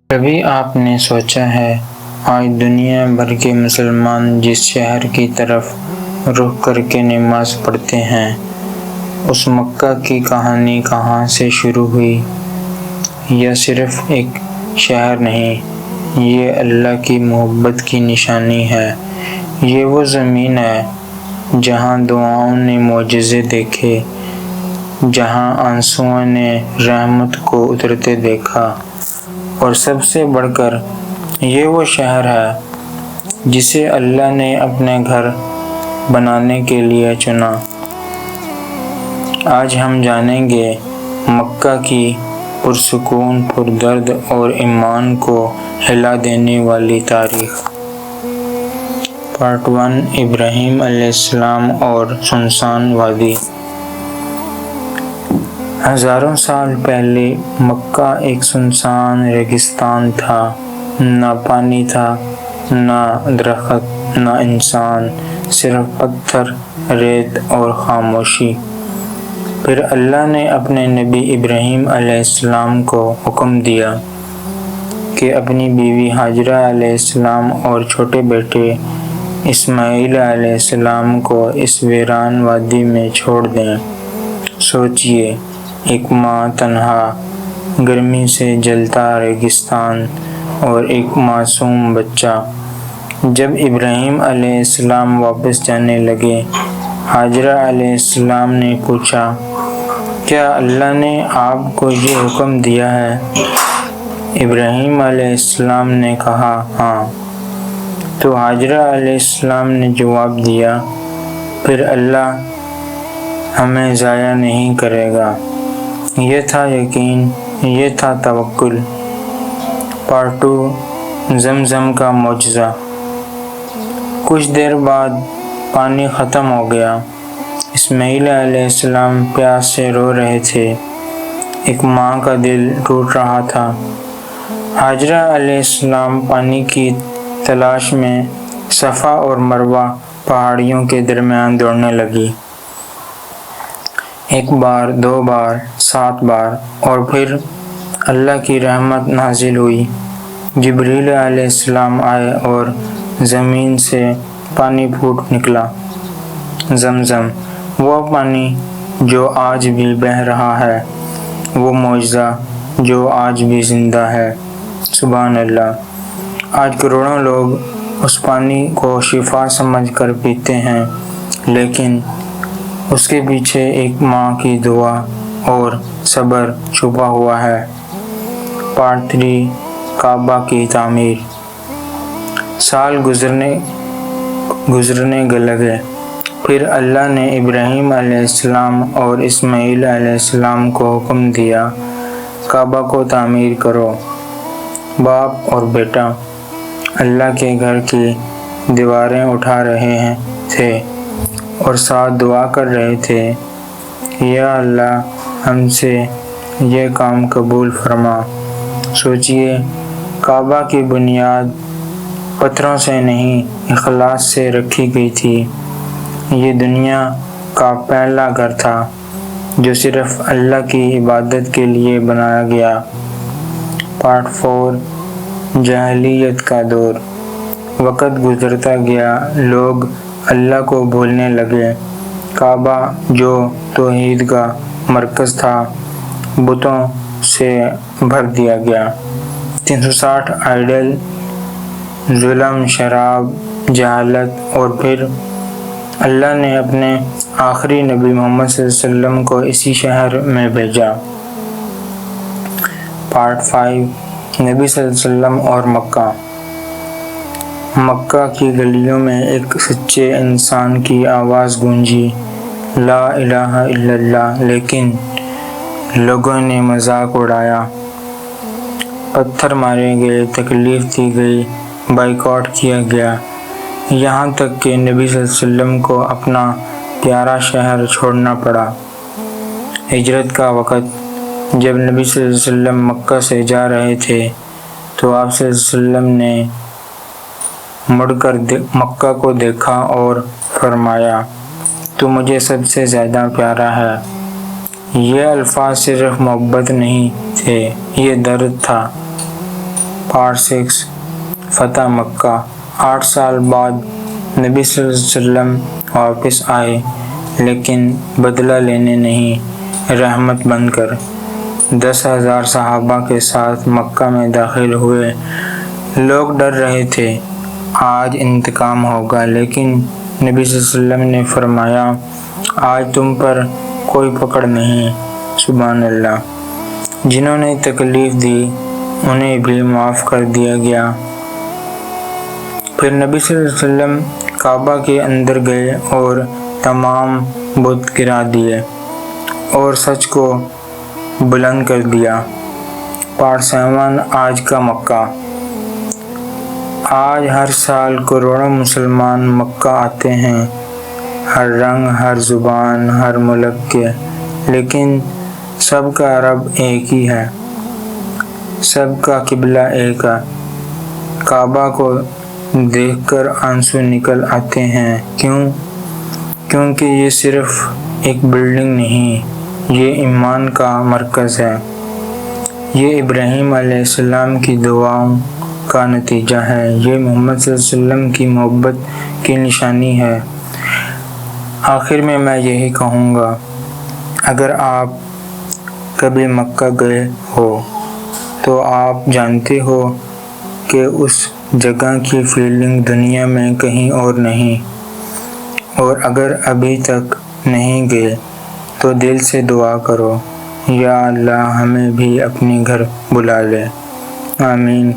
کبھی آپ نے سوچا ہے آج دنیا بھر کے مسلمان جس شہر کی طرف رخ کر کے نماز پڑھتے ہیں اس مکہ کی کہانی کہاں سے شروع ہوئی؟ یہ صرف ایک شہر نہیں، یہ اللہ کی محبت کی نشانی ہے۔ یہ وہ زمین ہے جہاں دعاؤں نے معجزے دیکھے، جہاں آنسوؤں نے رحمت کو اترتے دیکھا، اور سب سے بڑھ کر یہ وہ شہر ہے جسے اللہ نے اپنے گھر بنانے کے لیے چنا۔ آج ہم جانیں گے مکہ کی پرسکون، پردرد اور ایمان کو ہلا دینے والی تاریخ۔ پارٹ 1، ابراہیم علیہ السلام اور سنسان وادی۔ ہزاروں سال پہلے مکہ ایک سنسان ریگستان تھا۔ نہ پانی تھا، نہ درخت، نہ انسان، صرف پتھر، ریت اور خاموشی۔ پھر اللہ نے اپنے نبی ابراہیم علیہ السلام کو حکم دیا کہ اپنی بیوی ہاجرہ علیہ السلام اور چھوٹے بیٹے اسماعیل علیہ السلام کو اس ویران وادی میں چھوڑ دیں۔ سوچئے، ایک ماں تنہا، گرمی سے جلتا ریگستان، اور ایک معصوم بچہ۔ جب ابراہیم علیہ السلام واپس جانے لگے، ہاجرہ علیہ السلام نے پوچھا، کیا اللہ نے آپ کو یہ حکم دیا ہے؟ ابراہیم علیہ السلام نے کہا، ہاں۔ تو ہاجرہ علیہ السلام نے جواب دیا، پھر اللہ ہمیں ضائع نہیں کرے گا۔ یہ تھا یقین، یہ تھا توکل۔ پارٹ 2، زمزم کا معجزہ۔ کچھ دیر بعد پانی ختم ہو گیا۔ اسماعیل علیہ السلام پیاس سے رو رہے تھے۔ ایک ماں کا دل ٹوٹ رہا تھا۔ ہاجرہ علیہ السلام پانی کی تلاش میں صفا اور مروہ پہاڑیوں کے درمیان دوڑنے لگی۔ ایک بار، 2 بار، 7 بار، اور پھر اللہ کی رحمت نازل ہوئی۔ جبریل علیہ السلام آئے اور زمین سے پانی پھوٹ نکلا۔ زمزم، وہ پانی جو آج بھی بہہ رہا ہے، وہ معجزہ جو آج بھی زندہ ہے۔ سبحان اللہ۔ آج کروڑوں لوگ اس پانی کو شفا سمجھ کر پیتے ہیں، لیکن اس کے پیچھے ایک ماں کی دعا اور صبر چھپا ہوا ہے۔ پارٹ 3، کعبہ کی تعمیر۔ سال گزرنے لگے۔ پھر اللہ نے ابراہیم علیہ السلام اور اسماعیل علیہ السلام کو حکم دیا، کعبہ کو تعمیر کرو۔ باپ اور بیٹا اللہ کے گھر کی دیواریں اٹھا رہے تھے اور ساتھ دعا کر رہے تھے، یا اللہ ہم سے یہ کام قبول فرما۔ سوچئے، کعبہ کی بنیاد پتھروں سے نہیں، اخلاص سے رکھی گئی تھی۔ یہ دنیا کا پہلا گھر تھا جو صرف اللہ کی عبادت کے لیے بنایا گیا۔ پارٹ 4، جاہلیت کا دور۔ وقت گزرتا گیا، لوگ اللہ کو بھولنے لگے۔ کعبہ جو توحید کا مرکز تھا، بتوں سے بھر دیا گیا۔ 360 آئیڈل، ظلم، شراب، جہالت، اور پھر اللہ نے اپنے آخری نبی محمد صلی اللہ علیہ وسلم کو اسی شہر میں بھیجا۔ پارٹ 5، نبی صلی اللہ علیہ وسلم اور مکہ۔ مکہ کی گلیوں میں ایک سچے انسان کی آواز گونجی، لا الہ الا اللہ، لیکن لوگوں نے مذاق اڑایا، پتھر مارے گئے، تکلیف دی گئی، بائیکاٹ کیا گیا، یہاں تک کہ نبی صلی اللہ علیہ وسلم کو اپنا پیارا شہر چھوڑنا پڑا۔ ہجرت کا وقت۔ جب نبی صلی اللہ علیہ وسلم مکہ سے جا رہے تھے تو آپ صلی اللہ علیہ وسلم نے مڑ کر مکہ کو دیکھا اور فرمایا، تو مجھے سب سے زیادہ پیارا ہے۔ یہ الفاظ صرف محبت نہیں تھے، یہ درد تھا۔ پارٹ 6 فتح مکہ۔ 8 سال بعد نبی صلی اللہ علیہ وسلم واپس آئے، لیکن بدلہ لینے نہیں، رحمت بن کر 10,000 صحابہ کے ساتھ مکہ میں داخل ہوئے۔ لوگ ڈر رہے تھے آج انتقام ہوگا، لیکن نبی صلی اللہ علیہ وسلم نے فرمایا آج تم پر کوئی پکڑ نہیں۔ سبحان اللہ۔ جنہوں نے تکلیف دی انہیں بھی معاف کر دیا گیا۔ پھر نبی صلی اللہ علیہ وسلم کعبہ کے اندر گئے اور تمام بت گرا دیے اور سچ کو بلند کر دیا۔ پارٹ 7 آج کا مکہ۔ آج ہر سال کروڑوں مسلمان مکہ آتے ہیں، ہر رنگ، ہر زبان، ہر ملک کے، لیکن سب کا رب ایک ہی ہے، سب کا قبلہ ایک ہے۔ کعبہ کو دیکھ کر آنسو نکل آتے ہیں۔ کیونکہ یہ صرف ایک بلڈنگ نہیں، یہ ایمان کا مرکز ہے۔ یہ ابراہیم علیہ السلام کی دعاؤں کا نتیجہ ہے، یہ محمد صلی اللہ علیہ وسلم کی محبت کی نشانی ہے۔ آخر میں یہی کہوں گا، اگر آپ کبھی مکہ گئے ہو تو آپ جانتے ہو کہ اس جگہ کی فیلنگ دنیا میں کہیں اور نہیں، اور اگر ابھی تک نہیں گئے تو دل سے دعا کرو، یا اللہ ہمیں بھی اپنے گھر بلا لے۔ آمین۔